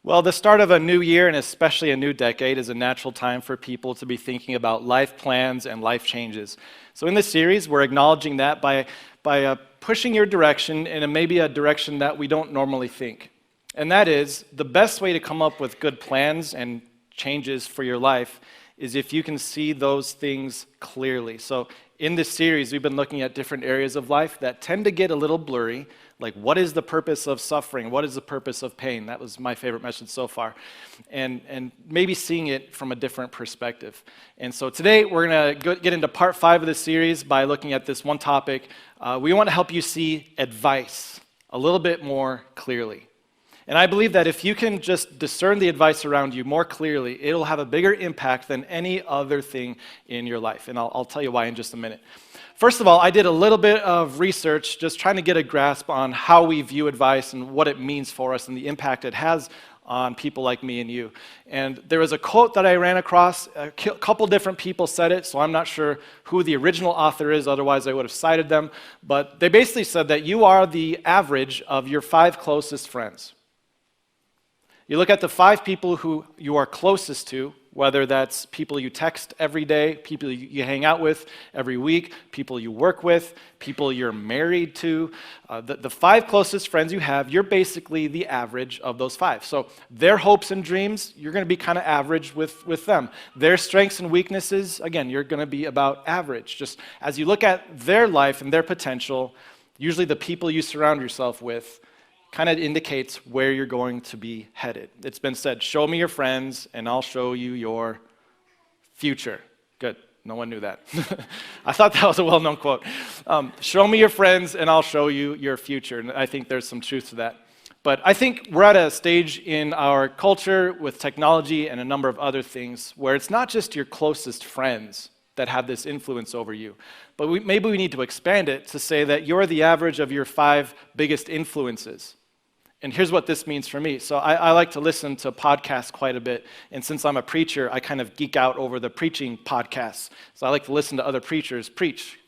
Well, the start of a new year and especially a new decade is a natural time for people to be thinking about life plans and life changes. So in this series, we're acknowledging that by pushing your direction in maybe a direction that we don't normally think. And that is, the best way to come up with good plans and changes for your life is if you can see those things clearly. So in this series, we've been looking at different areas of life that tend to get a little blurry, like what is the purpose of suffering? What is the purpose of pain? That was my favorite message so far. And maybe seeing it from a different perspective. And so today, we're going to get into part 5 of this series by looking at this one topic. We want to help you see advice a little bit more clearly. And I believe that if you can just discern the advice around you more clearly, it'll have a bigger impact than any other thing in your life. And I'll tell you why in just a minute. First of all, I did a little bit of research just trying to get a grasp on how we view advice and what it means for us and the impact it has on people like me and you. And there was a quote that I ran across. A couple different people said it, so I'm not sure who the original author is, otherwise I would have cited them. But they basically said that you are the average of your 5 closest friends. You look at the 5 people who you are closest to, whether that's people you text every day, people you hang out with every week, people you work with, people you're married to. The 5 closest friends you have, you're basically the average of those 5. So their hopes and dreams, you're going to be kind of average with them. Their strengths and weaknesses, again, you're going to be about average. Just as you look at their life and their potential, usually the people you surround yourself with kind of indicates where you're going to be headed. It's been said, show me your friends and I'll show you your future. Good, no one knew that. I thought that was a well-known quote. Show me your friends and I'll show you your future. And I think there's some truth to that. But I think we're at a stage in our culture with technology and a number of other things where it's not just your closest friends that have this influence over you. But maybe we need to expand it to say that you're the average of your 5 biggest influences. And here's what this means for me. So I like to listen to podcasts quite a bit. And since I'm a preacher, I kind of geek out over the preaching podcasts. So I like to listen to other preachers preach.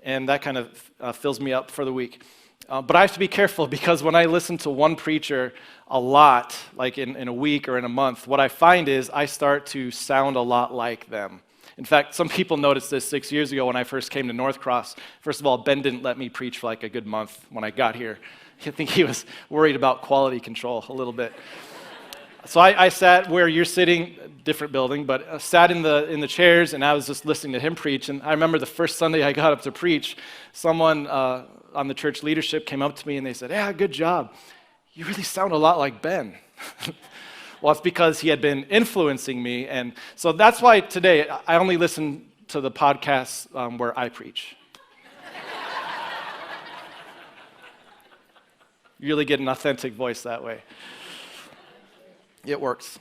And that kind of fills me up for the week. But I have to be careful because when I listen to one preacher a lot, like in a week or in a month, what I find is I start to sound a lot like them. In fact, some people noticed this 6 years ago when I first came to North Cross. First of all, Ben didn't let me preach for like a good month when I got here. I think he was worried about quality control a little bit. So I sat where you're sitting, different building, but sat in the chairs and I was just listening to him preach. And I remember the first Sunday I got up to preach, someone on the church leadership came up to me and they said, "Yeah, good job. You really sound a lot like Ben." Well, it's because he had been influencing me. And so that's why today I only listen to the podcasts where I preach. You really get an authentic voice that way. It works.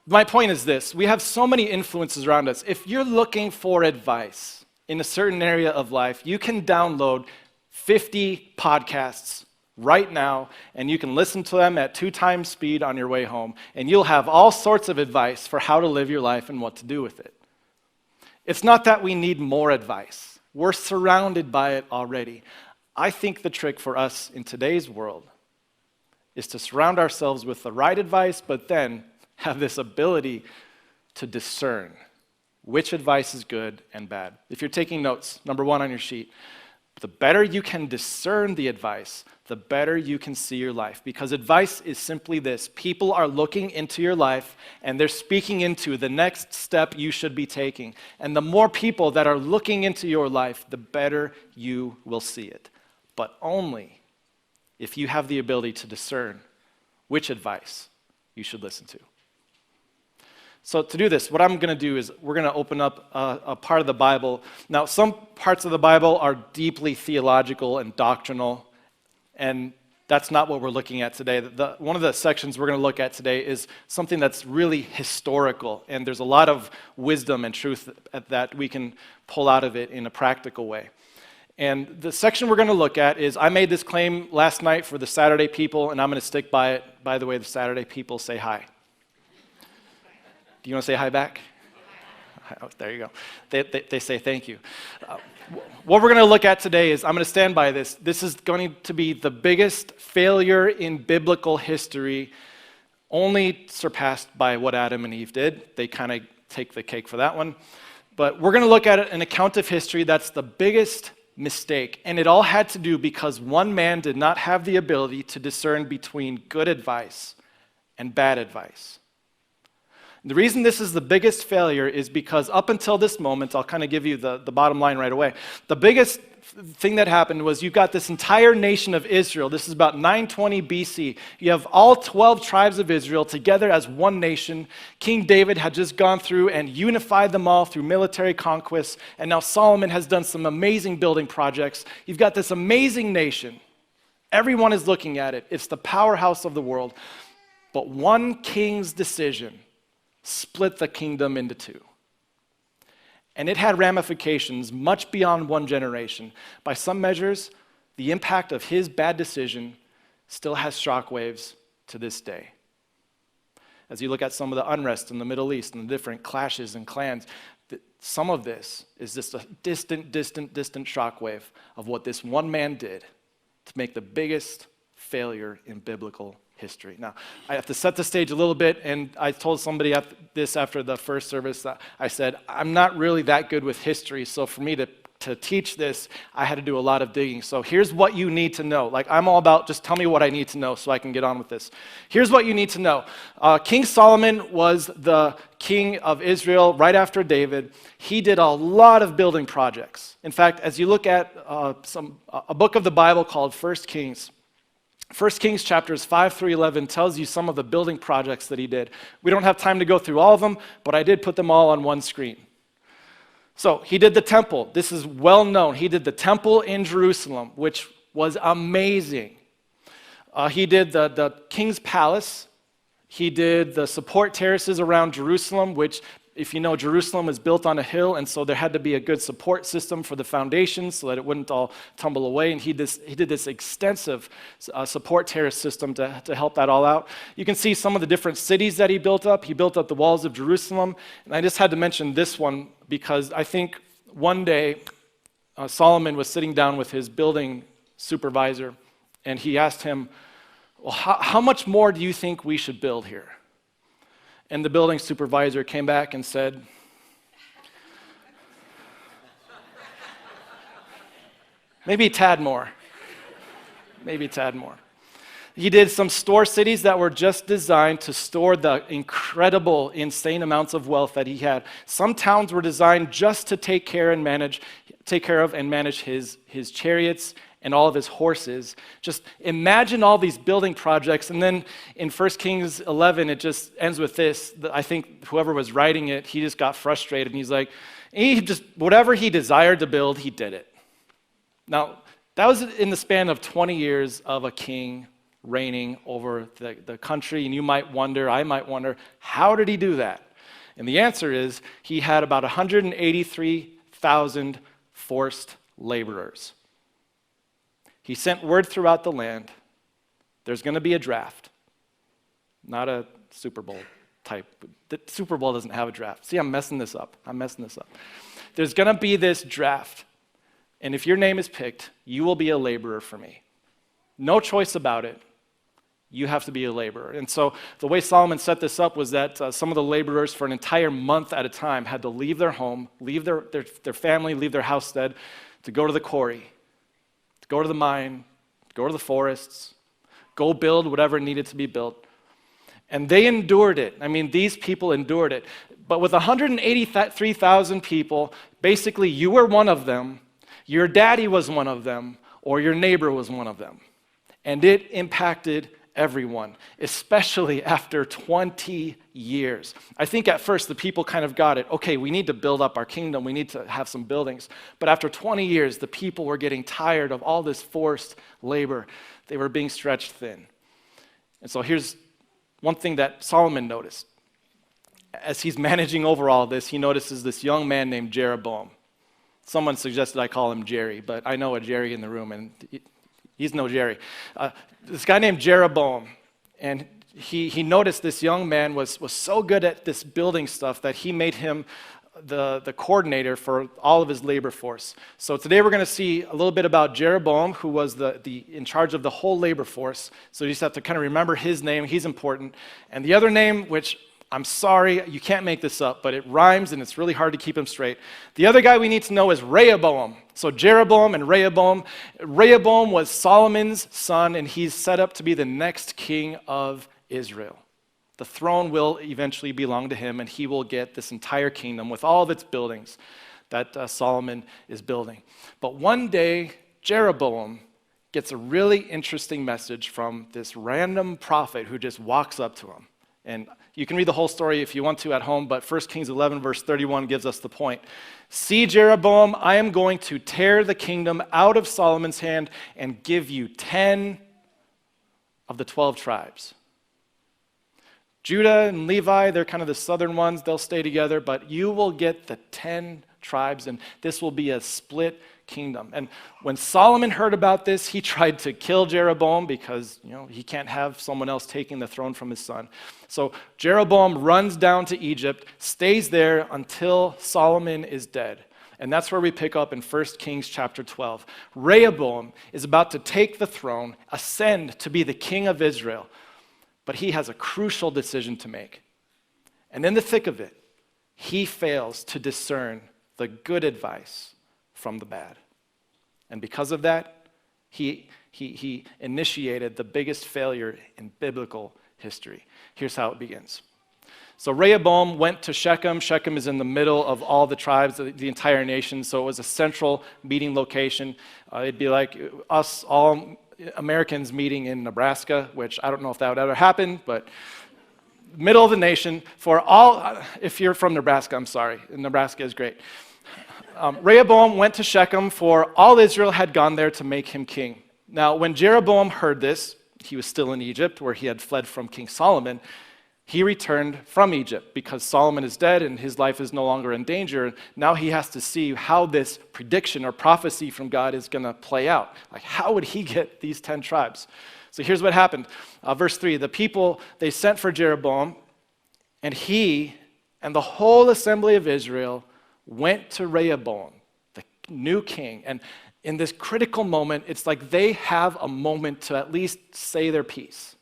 My point is this. We have so many influences around us. If you're looking for advice in a certain area of life, you can download 50 podcasts right now, and you can listen to them at 2 times speed on your way home, and you'll have all sorts of advice for how to live your life and what to do with it. It's not that we need more advice. We're surrounded by it already. I think the trick for us in today's world is to surround ourselves with the right advice, but then have this ability to discern which advice is good and bad. If you're taking notes, number 1 on your sheet, the better you can discern the advice, the better you can see your life. Because advice is simply this. People are looking into your life and they're speaking into the next step you should be taking. And the more people that are looking into your life, the better you will see it. But only if you have the ability to discern which advice you should listen to. So to do this, what I'm going to do is we're going to open up a part of the Bible. Now, some parts of the Bible are deeply theological and doctrinal, and that's not what we're looking at today. One of the sections we're going to look at today is something that's really historical, and there's a lot of wisdom and truth that we can pull out of it in a practical way. And the section we're going to look at is, I made this claim last night for the Saturday people, and I'm going to stick by it. By the way, the Saturday people say hi. Do you want to say hi back? Oh, there you go. They say thank you. What we're going to look at today is, I'm going to stand by this. This is going to be the biggest failure in biblical history only surpassed by what Adam and Eve did. They kind of take the cake for that one. But we're going to look at an account of history that's the biggest mistake. And it all had to do because one man did not have the ability to discern between good advice and bad advice. The reason this is the biggest failure is because up until this moment, I'll kind of give you the bottom line right away. The biggest thing that happened was you've got this entire nation of Israel. This is about 920 BC. You have all 12 tribes of Israel together as one nation. King David had just gone through and unified them all through military conquests, and now Solomon has done some amazing building projects. You've got this amazing nation. Everyone is looking at it. It's the powerhouse of the world. But one king's decision split the kingdom into two. And it had ramifications much beyond one generation. By some measures, the impact of his bad decision still has shockwaves to this day. As you look at some of the unrest in the Middle East and the different clashes and clans, some of this is just a distant shockwave of what this one man did to make the biggest failure in biblical history. Now, I have to set the stage a little bit, and I told somebody this after the first service. I said, I'm not really that good with history, so for me to teach this, I had to do a lot of digging. So here's what you need to know. Like, I'm all about just tell me what I need to know so I can get on with this. Here's what you need to know. King Solomon was the king of Israel right after David. He did a lot of building projects. In fact, as you look at a book of the Bible called 1 Kings, 1 Kings chapters 5 through 11 tells you some of the building projects that he did. We don't have time to go through all of them, but I did put them all on one screen. So he did the temple. This is well known. He did the temple in Jerusalem, which was amazing. He did the king's palace. He did the support terraces around Jerusalem, which, if you know, Jerusalem is built on a hill, and so there had to be a good support system for the foundations so that it wouldn't all tumble away. And he did this extensive support terrace system to help that all out. You can see some of the different cities that he built up. He built up the walls of Jerusalem. And I just had to mention this one because I think one day Solomon was sitting down with his building supervisor, and he asked him, well, how much more do you think we should build here? And the building supervisor came back and said, maybe a tad more. Maybe a tad more. He did some store cities that were just designed to store the incredible, insane amounts of wealth that he had. Some towns were designed just to take care of and manage his chariots and all of his horses. Just imagine all these building projects, and then in 1 Kings 11, it just ends with this. I think whoever was writing it, he just got frustrated, and he's like, whatever he desired to build, he did it. Now, that was in the span of 20 years of a king reigning over the country, and I might wonder, how did he do that? And the answer is, he had about 183,000 forced laborers. He sent word throughout the land, there's going to be a draft. Not a Super Bowl type. The Super Bowl doesn't have a draft. See, I'm messing this up. There's going to be this draft. And if your name is picked, you will be a laborer for me. No choice about it. You have to be a laborer. And so the way Solomon set this up was that some of the laborers for an entire month at a time had to leave their home, leave their family, leave their housestead to go to the quarry, to go to the mine, to go to the forests, go build whatever needed to be built. And they endured it. I mean, these people endured it. But with 183,000 people, basically you were one of them, your daddy was one of them, or your neighbor was one of them. And it impacted everyone, especially after 20 years. I think at first the people kind of got it. Okay, we need to build up our kingdom. We need to have some buildings. But after 20 years, the people were getting tired of all this forced labor. They were being stretched thin. And so here's one thing that Solomon noticed. As he's managing over all this, he notices this young man named Jeroboam. Someone suggested I call him Jerry, but I know a Jerry in the room, and he's no Jerry. This guy named Jeroboam, and he noticed this young man was so good at this building stuff that he made him the coordinator for all of his labor force. So today we're going to see a little bit about Jeroboam, who was the in charge of the whole labor force. So you just have to kind of remember his name. He's important. And the other name, which I'm sorry, you can't make this up, but it rhymes and it's really hard to keep them straight. The other guy we need to know is Rehoboam. So Jeroboam and Rehoboam. Rehoboam was Solomon's son, and he's set up to be the next king of Israel. The throne will eventually belong to him, and he will get this entire kingdom with all of its buildings that Solomon is building. But one day, Jeroboam gets a really interesting message from this random prophet who just walks up to him. And you can read the whole story if you want to at home, but 1 Kings 11, verse 31 gives us the point. See, Jeroboam, I am going to tear the kingdom out of Solomon's hand and give you 10 of the 12 tribes. Judah and Levi, they're kind of the southern ones. They'll stay together, but you will get the 10 tribes, and this will be a split kingdom. And when Solomon heard about this, he tried to kill Jeroboam because, he can't have someone else taking the throne from his son. So Jeroboam runs down to Egypt, stays there until Solomon is dead. And that's where we pick up in 1 Kings chapter 12. Rehoboam is about to take the throne, ascend to be the king of Israel. But he has a crucial decision to make. And in the thick of it, he fails to discern the good advice from the bad. And because of that, he initiated the biggest failure in biblical history. Here's how it begins. So Rehoboam went to Shechem. Shechem is in the middle of all the tribes, the entire nation, so it was a central meeting location. It'd be like us all Americans meeting in Nebraska, which I don't know if that would ever happen, but middle of the nation for all, if you're from Nebraska, I'm sorry, Nebraska is great. Rehoboam went to Shechem, for all Israel had gone there to make him king. Now, when Jeroboam heard this, he was still in Egypt, where he had fled from King Solomon. He returned from Egypt because Solomon is dead and his life is no longer in danger. Now he has to see how this prediction or prophecy from God is going to play out. Like, how would he get these 10 tribes? So here's what happened. Verse 3, the people, they sent for Jeroboam, and he and the whole assembly of Israel went to Rehoboam, the new king. And in this critical moment, it's like they have a moment to at least say their piece.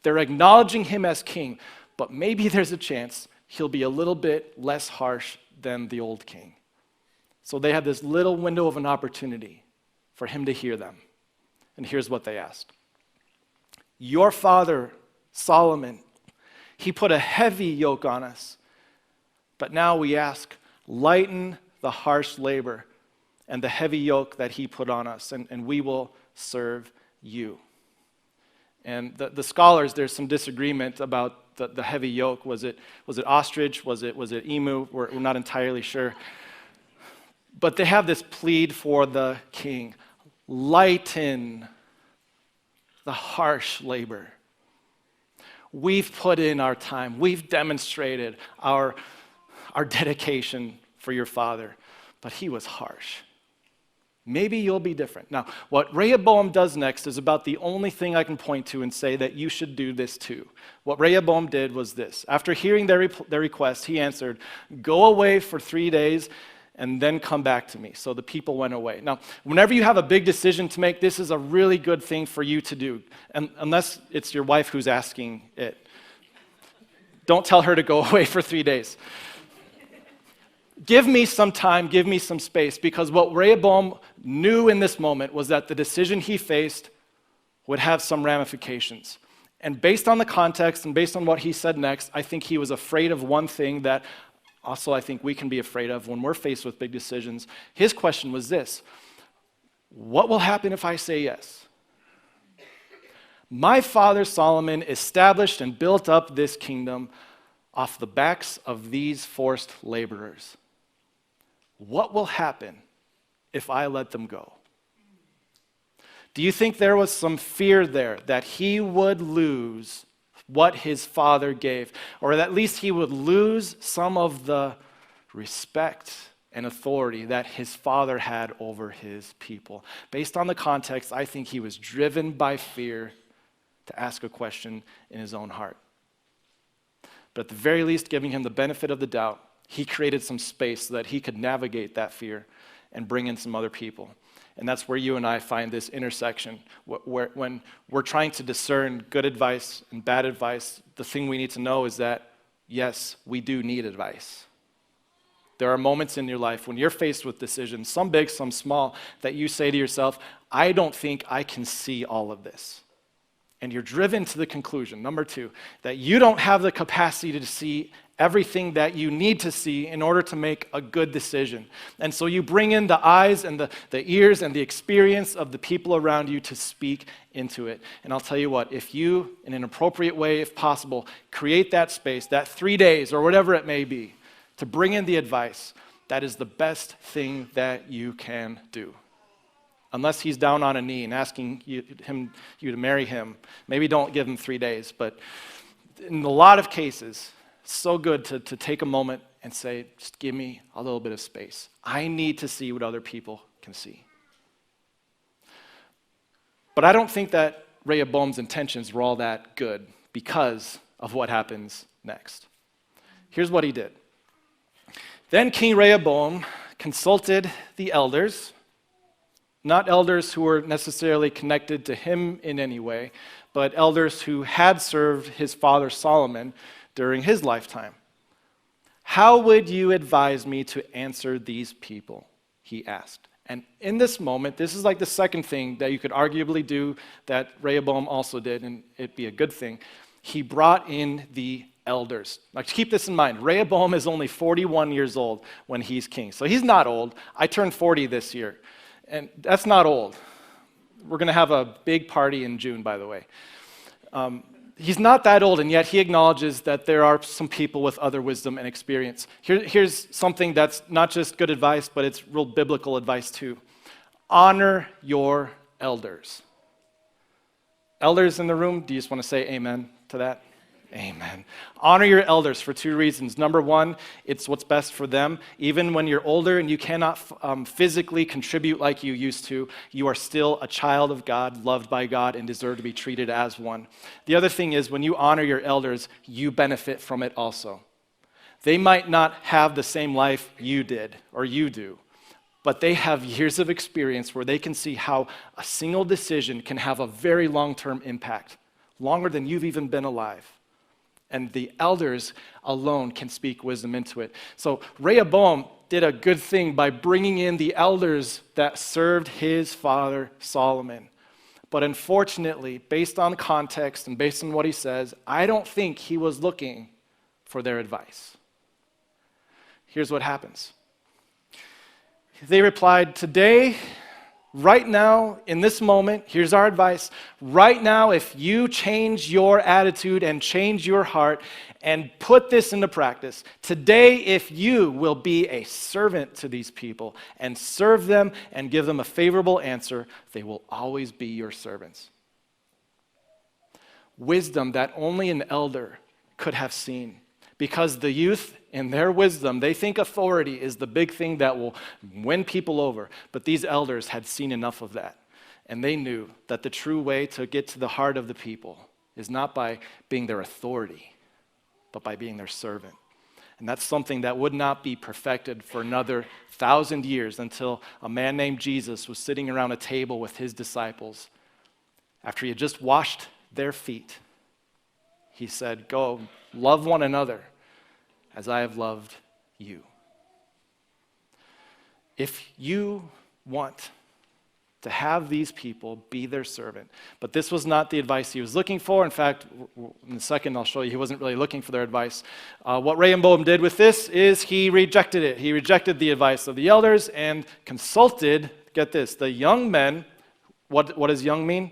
They're acknowledging him as king, but maybe there's a chance he'll be a little bit less harsh than the old king. So they had this little window of an opportunity for him to hear them. And here's what they asked. Your father, Solomon, he put a heavy yoke on us, but now we ask, lighten the harsh labor and the heavy yoke that he put on us, and we will serve you. And the scholars, there's some disagreement about the heavy yoke. Was it ostrich? Was it emu? We're not entirely sure. But they have this plead for the king. Lighten the harsh labor. We've put in our time. We've demonstrated our dedication for your father. But he was harsh. Maybe you'll be different. Now, what Rehoboam does next is about the only thing I can point to and say that you should do this too. What Rehoboam did was this. After hearing their request, he answered, go away for 3 days and then come back to me. So the people went away. Now, whenever you have a big decision to make, this is a really good thing for you to do, and unless it's your wife who's asking it. Don't tell her to go away for 3 days. Give me some time, give me some space, because what Rehoboam knew in this moment was that the decision he faced would have some ramifications. And based on the context and based on what he said next, I think he was afraid of one thing that also I think we can be afraid of when we're faced with big decisions. His question was this: what will happen if I say yes? My father Solomon established and built up this kingdom off the backs of these forced laborers. What will happen if I let them go? Do you think there was some fear there that he would lose what his father gave, or that at least he would lose some of the respect and authority that his father had over his people? Based on the context, I think he was driven by fear to ask a question in his own heart. But at the very least, giving him the benefit of the doubt, he created some space so that he could navigate that fear and bring in some other people. And that's where you and I find this intersection. When we're trying to discern good advice and bad advice, the thing we need to know is that, yes, we do need advice. There are moments in your life when you're faced with decisions, some big, some small, that you say to yourself, I don't think I can see all of this. And you're driven to the conclusion, number two, that you don't have the capacity to see everything that you need to see in order to make a good decision. And so you bring in the eyes and the ears and the experience of the people around you to speak into it. And I'll tell you what, if you, in an appropriate way, if possible, create that space, that 3 days or whatever it may be, to bring in the advice, that is the best thing that you can do. Unless he's down on a knee and asking you to marry him, maybe don't give him 3 days. But in a lot of cases, it's so good to take a moment and say, just give me a little bit of space. I need to see what other people can see. But I don't think that Rehoboam's intentions were all that good because of what happens next. Here's what he did. Then King Rehoboam consulted the elders, not elders who were necessarily connected to him in any way, but elders who had served his father Solomon during his lifetime. How would you advise me to answer these people? He asked. And in this moment, this is like the second thing that you could arguably do that Rehoboam also did, and it'd be a good thing. He brought in the elders. Now, keep this in mind. Rehoboam is only 41 years old when he's king. So he's not old. I turned 40 this year, and that's not old. We're going to have a big party in June, by the way. He's not that old, and yet he acknowledges that there are some people with other wisdom and experience. Here's something that's not just good advice, but it's real biblical advice too. Honor your elders. Elders in the room, do you just want to say amen to that? Amen. Honor your elders for 2 reasons. Number one, it's what's best for them. Even when you're older and you cannot physically contribute like you used to, you are still a child of God, loved by God, and deserve to be treated as one. The other thing is when you honor your elders, you benefit from it also. They might not have the same life you did or you do, but they have years of experience where they can see how a single decision can have a very long-term impact, longer than you've even been alive. And the elders alone can speak wisdom into it. So Rehoboam did a good thing by bringing in the elders that served his father Solomon. But unfortunately, based on context and based on what he says, I don't think he was looking for their advice. Here's what happens. They replied, today, right now, in this moment, here's our advice. Right now, if you change your attitude and change your heart and put this into practice, today, if you will be a servant to these people and serve them and give them a favorable answer, they will always be your servants. Wisdom that only an elder could have seen. Because the youth, in their wisdom, they think authority is the big thing that will win people over. But these elders had seen enough of that. And they knew that the true way to get to the heart of the people is not by being their authority, but by being their servant. And that's something that would not be perfected for another 1,000 years until a man named Jesus was sitting around a table with his disciples. After he had just washed their feet, he said, go love one another as I have loved you. If you want to have these people be their servant, but this was not the advice he was looking for. In fact, in a second I'll show you he wasn't really looking for their advice. What Rehoboam did with this is he rejected it. He rejected the advice of the elders and consulted, get this, the young men. What does young mean?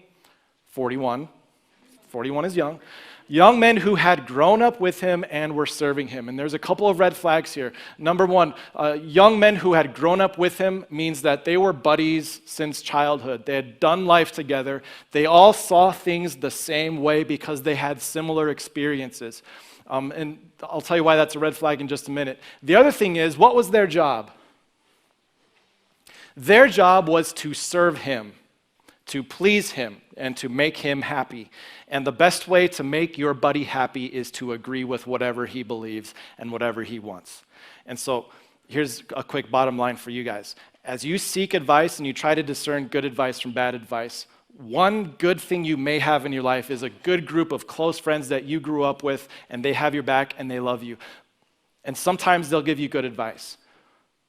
41. 41 is young. Young men who had grown up with him and were serving him. And there's a couple of red flags here. Number one, young men who had grown up with him means that they were buddies since childhood. They had done life together. They all saw things the same way because they had similar experiences. And I'll tell you why that's a red flag in just a minute. The other thing is, what was their job? Their job was to serve him. to please him and to make him happy. And the best way to make your buddy happy is to agree with whatever he believes and whatever he wants. And so here's a quick bottom line for you guys. As you seek advice and you try to discern good advice from bad advice, one good thing you may have in your life is a good group of close friends that you grew up with, and they have your back and they love you. And sometimes they'll give you good advice,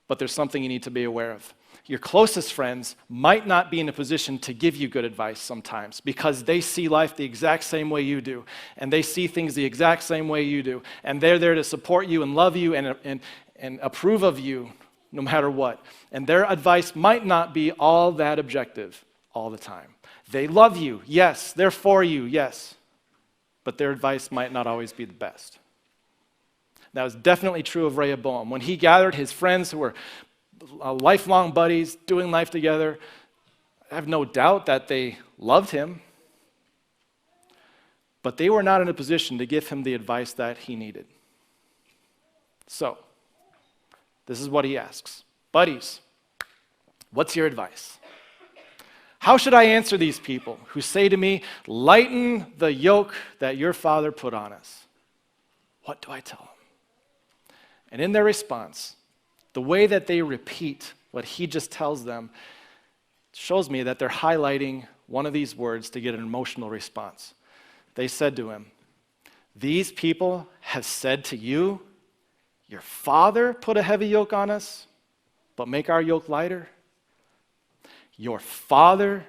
but there's something you need to be aware of. Your closest friends might not be in a position to give you good advice sometimes because they see life the exact same way you do, and they see things the exact same way you do, and they're there to support you and love you and approve of you no matter what. And their advice might not be all that objective all the time. They love you, yes. They're for you, yes. But their advice might not always be the best. That was definitely true of Rehoboam. When he gathered his friends who were lifelong buddies, doing life together, I have no doubt that they loved him. But they were not in a position to give him the advice that he needed. So, this is what he asks. Buddies, what's your advice? How should I answer these people who say to me, lighten the yoke that your father put on us? What do I tell them? And in their response, the way that they repeat what he just tells them shows me that they're highlighting one of these words to get an emotional response. They said to him, these people have said to you, your father put a heavy yoke on us, but make our yoke lighter. Your father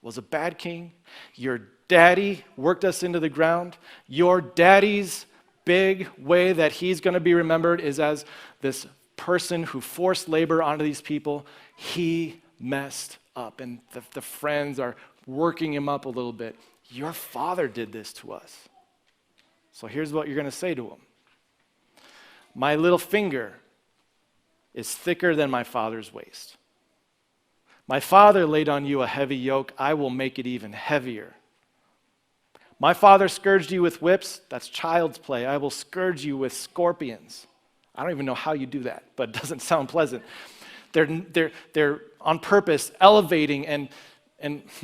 was a bad king. Your daddy worked us into the ground. Your daddy's big way that he's going to be remembered is as this person who forced labor onto these people. He messed up, and the friends are working him up a little bit. Your father did this to us. So here's what you're going to say to him. My little finger is thicker than my father's waist. My father laid on you a heavy yoke. I will make it even heavier. My father scourged you with whips. That's child's play. I will scourge you with scorpions. I don't even know how you do that, but it doesn't sound pleasant. They're on purpose elevating and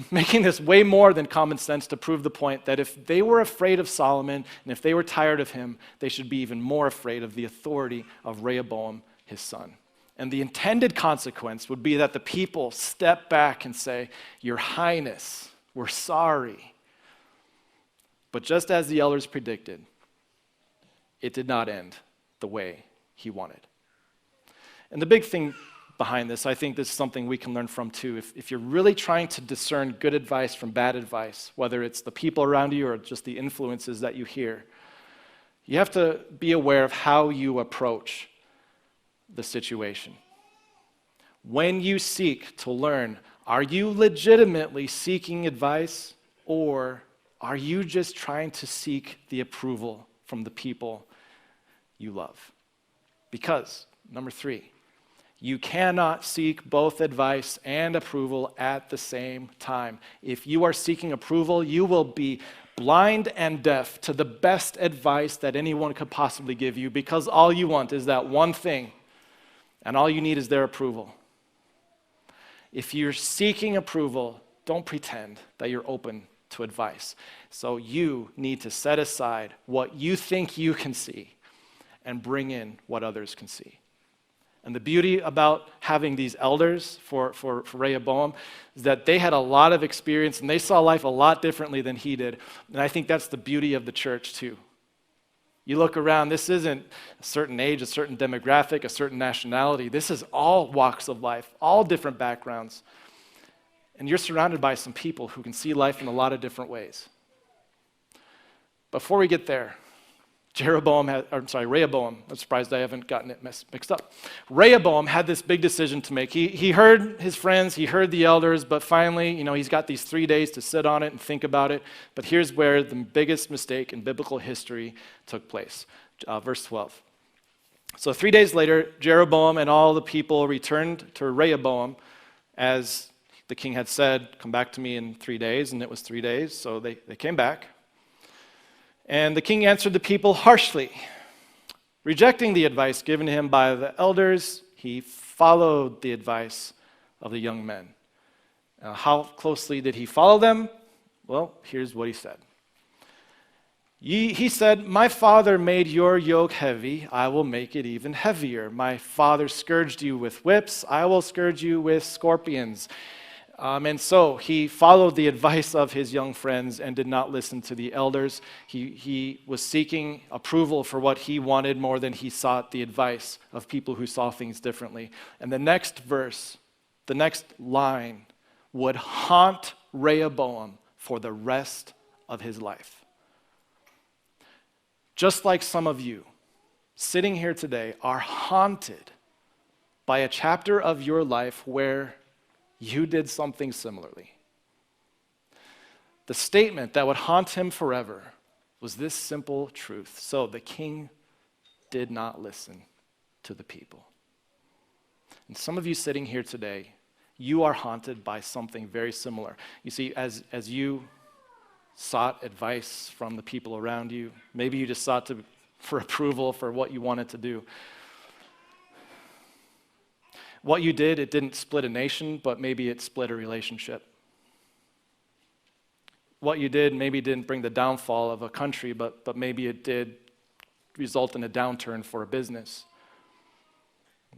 making this way more than common sense to prove the point that if they were afraid of Solomon and if they were tired of him, they should be even more afraid of the authority of Rehoboam, his son. And the intended consequence would be that the people step back and say, Your Highness, we're sorry. But just as the elders predicted, it did not end the way he wanted. And the big thing behind this, I think this is something we can learn from too. If you're really trying to discern good advice from bad advice, whether it's the people around you or just the influences that you hear, you have to be aware of how you approach the situation. When you seek to learn, are you legitimately seeking advice, or are you just trying to seek the approval from the people you love? Because, number 3, you cannot seek both advice and approval at the same time. If you are seeking approval, you will be blind and deaf to the best advice that anyone could possibly give you, because all you want is that one thing, and all you need is their approval. If you're seeking approval, don't pretend that you're open to advice. So you need to set aside what you think you can see and bring in what others can see. And the beauty about having these elders for Rehoboam is that they had a lot of experience and they saw life a lot differently than he did. And I think that's the beauty of the church too. You look around, this isn't a certain age, a certain demographic, a certain nationality. This is all walks of life, all different backgrounds. And you're surrounded by some people who can see life in a lot of different ways. Before we get there, Rehoboam, I'm surprised I haven't gotten it mixed up. Rehoboam had this big decision to make. He heard his friends, he heard the elders, but finally, he's got these 3 days to sit on it and think about it. But here's where the biggest mistake in biblical history took place. Verse 12. So 3 days later, Jeroboam and all the people returned to Rehoboam as the king had said, come back to me in 3 days, and it was 3 days, so they came back. And the king answered the people harshly. Rejecting the advice given to him by the elders, he followed the advice of the young men. How closely did he follow them? Well, here's what he said. He said, "My father made your yoke heavy. I will make it even heavier. My father scourged you with whips. I will scourge you with scorpions." And so he followed the advice of his young friends and did not listen to the elders. He was seeking approval for what he wanted more than he sought the advice of people who saw things differently. And the next verse, the next line, would haunt Rehoboam for the rest of his life. Just like some of you sitting here today are haunted by a chapter of your life where you did something similarly. The statement that would haunt him forever was this simple truth. So the king did not listen to the people. And some of you sitting here today, you are haunted by something very similar. You see, as you sought advice from the people around you, maybe you just sought for approval for what you wanted to do. What you did, it didn't split a nation, but maybe it split a relationship. What you did maybe didn't bring the downfall of a country, but maybe it did result in a downturn for a business.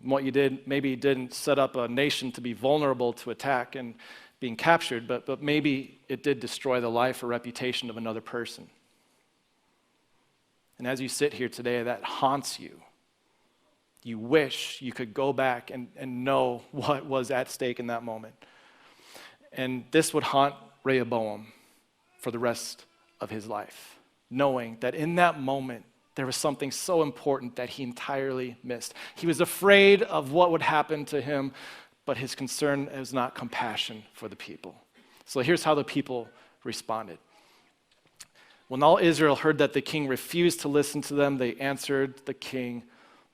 What you did maybe didn't set up a nation to be vulnerable to attack and being captured, but maybe it did destroy the life or reputation of another person. And as you sit here today, that haunts you. You wish you could go back and know what was at stake in that moment. And this would haunt Rehoboam for the rest of his life, knowing that in that moment, there was something so important that he entirely missed. He was afraid of what would happen to him, but his concern was not compassion for the people. So here's how the people responded. When all Israel heard that the king refused to listen to them, they answered the king,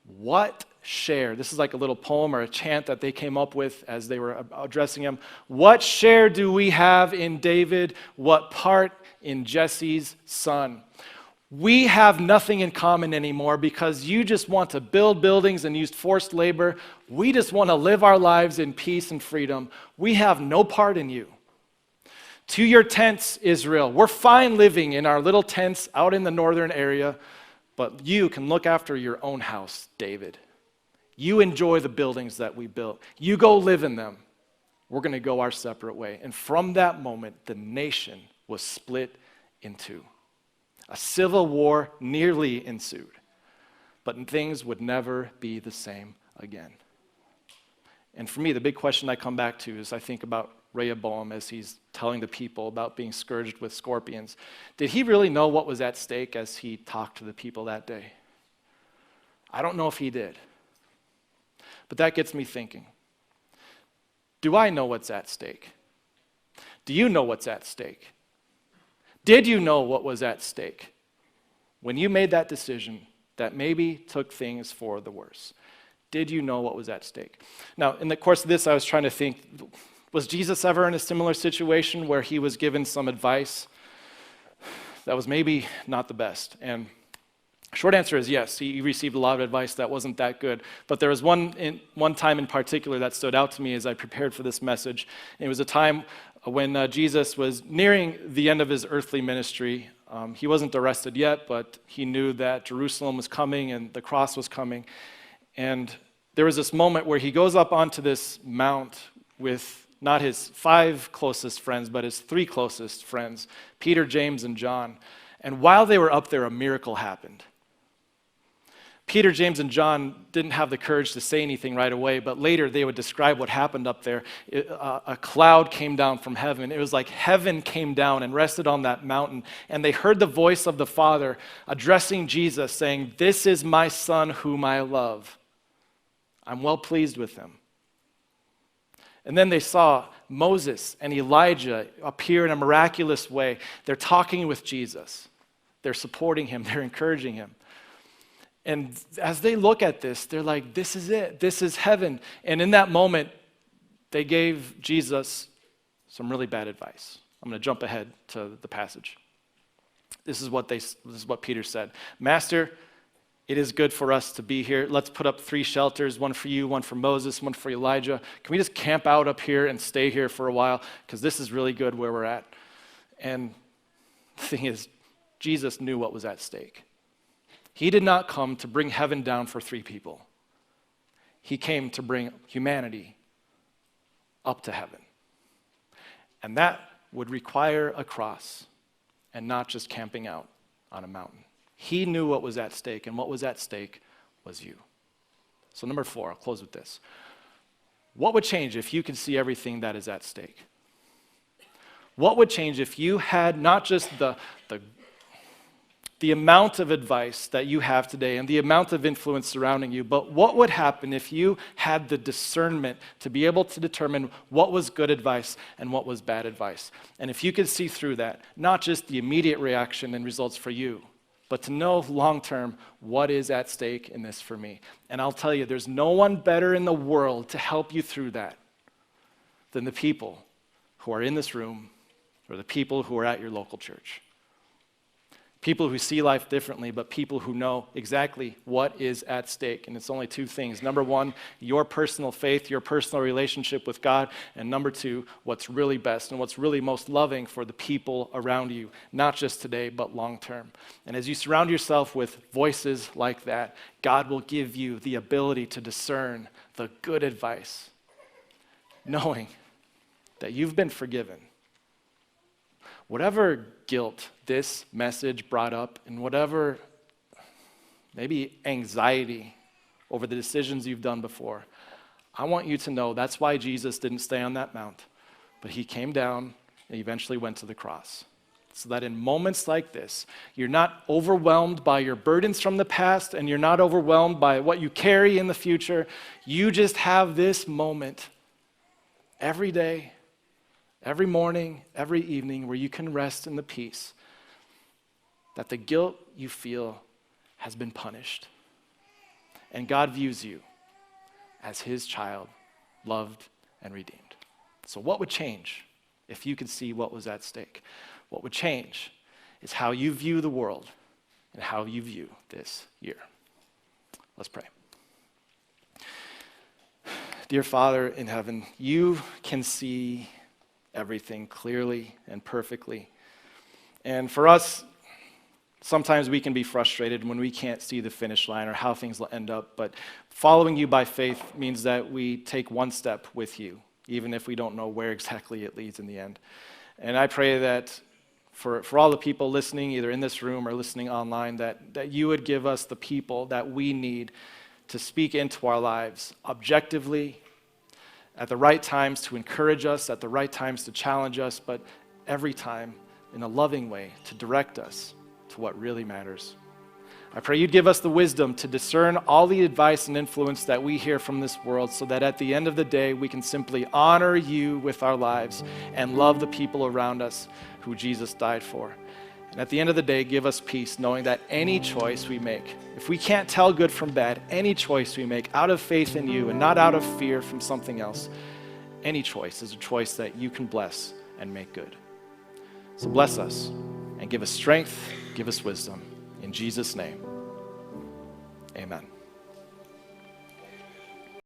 "What share?" This is like a little poem or a chant that they came up with as they were addressing him. "What share do we have in David? What part in Jesse's son? We have nothing in common anymore because you just want to build buildings and use forced labor. We just want to live our lives in peace and freedom. We have no part in you. To your tents, Israel. We're fine living in our little tents out in the northern area, but you can look after your own house, David. You enjoy the buildings that we built. You go live in them. We're going to go our separate way." And from that moment, the nation was split in two. A civil war nearly ensued, but things would never be the same again. And for me, the big question I come back to is I think about Rehoboam as he's telling the people about being scourged with scorpions. Did he really know what was at stake as he talked to the people that day? I don't know if he did. But that gets me thinking. Do I know what's at stake? Do you know what's at stake? Did you know what was at stake when you made that decision that maybe took things for the worse? Did you know what was at stake? Now, in the course of this, I was trying to think, was Jesus ever in a similar situation where he was given some advice that was maybe not the best? And short answer is yes. He received a lot of advice that wasn't that good. But there was one time in particular that stood out to me as I prepared for this message. It was a time when Jesus was nearing the end of his earthly ministry. He wasn't arrested yet, but he knew that Jerusalem was coming and the cross was coming. And there was this moment where he goes up onto this mount with not his 5 closest friends, but his 3 closest friends, Peter, James, and John. And while they were up there, a miracle happened. Peter, James, and John didn't have the courage to say anything right away, but later they would describe what happened up there. A cloud came down from heaven. It was like heaven came down and rested on that mountain, and they heard the voice of the Father addressing Jesus, saying, "This is my Son whom I love. I'm well pleased with him." And then they saw Moses and Elijah appear in a miraculous way. They're talking with Jesus. They're supporting him. They're encouraging him. And as they look at this, they're like, this is it. This is heaven. And in that moment, they gave Jesus some really bad advice. I'm going to jump ahead to the passage. This is what Peter said. "Master, It is good for us to be here. Let's put up 3 shelters, one for you, one for Moses, one for Elijah. Can we just camp out up here and stay here for a while? Because this is really good where we're at. And the thing is, Jesus knew what was at stake. He did not come to bring heaven down for 3 people. He came to bring humanity up to heaven. And that would require a cross and not just camping out on a mountain. He knew what was at stake, and what was at stake was you. So number 4, I'll close with this. What would change if you could see everything that is at stake? What would change if you had not just the amount of advice that you have today and the amount of influence surrounding you, but what would happen if you had the discernment to be able to determine what was good advice and what was bad advice? And if you could see through that, not just the immediate reaction and results for you, but to know long-term what is at stake in this for me. And I'll tell you, there's no one better in the world to help you through that than the people who are in this room or the people who are at your local church. People who see life differently, but people who know exactly what is at stake. And it's only 2 things. Number 1, your personal faith, your personal relationship with God. And number 2, what's really best and what's really most loving for the people around you, not just today, but long term. And as you surround yourself with voices like that, God will give you the ability to discern the good advice, knowing that you've been forgiven. Whatever guilt this message brought up, and whatever maybe anxiety over the decisions you've done before, I want you to know that's why Jesus didn't stay on that mount, but he came down and eventually went to the cross. So that in moments like this, you're not overwhelmed by your burdens from the past, and you're not overwhelmed by what you carry in the future. You just have this moment every day, every morning, every evening, where you can rest in the peace that the guilt you feel has been punished. And God views you as his child, loved and redeemed. So what would change if you could see what was at stake? What would change is how you view the world and how you view this year. Let's pray. Dear Father in heaven, you can see everything clearly and perfectly. And for us, sometimes we can be frustrated when we can't see the finish line or how things will end up, but following you by faith means that we take one step with you, even if we don't know where exactly it leads in the end. And I pray that for all the people listening, either in this room or listening online, that you would give us the people that we need to speak into our lives objectively, at the right times to encourage us, at the right times to challenge us, but every time in a loving way to direct us to what really matters. I pray you'd give us the wisdom to discern all the advice and influence that we hear from this world, so that at the end of the day, we can simply honor you with our lives and love the people around us who Jesus died for. And at the end of the day, give us peace, knowing that any choice we make, if we can't tell good from bad, any choice we make out of faith in you and not out of fear from something else, any choice is a choice that you can bless and make good. So bless us and give us strength, give us wisdom. In Jesus' name, amen.